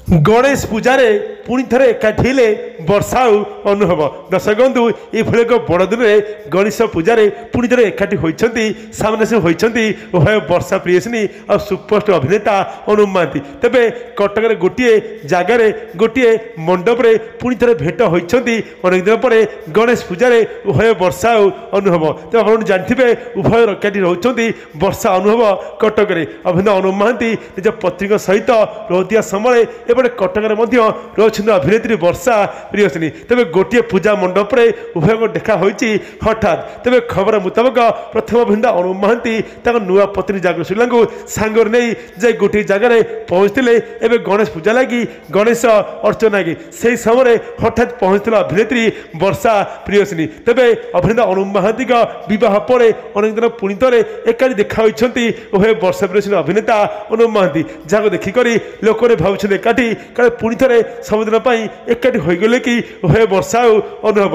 गणेश पूजा पुणी थे एकाठी वर्षा अनुभव दर्शक बंधु ये एक बड़ दिन में गणेश पूजा पुणी थे एकाठी होती सामने से होती उभय वर्षा प्रियसिनी और सुपरस्टार अभिनेता अनुप महांती तेरे कटक गोटे जगार गोटे मंडप पुणी थे भेट होती अनेक दिन पर गणेश पूजा उभय वर्षा अनुभव तेज आप जानते उभय एकाठी रोचे वर्षा अनुभव कटक अभिनेता अनुप महांती निज पत्नी सहित रोतिया समय एपटे कटक रही अभिनेत्री वर्षा प्रियसिनी तेज गोटे पूजा मंडप उभय को देखा हठात तेज खबर मुताबक प्रथम अभिनेता अनुप महांती नुआ पत्नी जागृति को सांगर नहीं जाए गोटे जगार पहुँचते एवं गणेश पूजा लगी गणेश अर्चना लगी से समय हठात पहुँचला अभिनेत्री वर्षा प्रियसिनी तेज अभिनेता अनुप महांती बह पर अनेक दिन पुणी थे एकाठी देखा उभय वर्षा प्रियसिनी अभिनेता अनुप महांती जहाँ देखिक लोक भावुं एकाठी काले पुणी थे सबुदिन एकाठी हो गले कि उभय वर्षा अनुभव।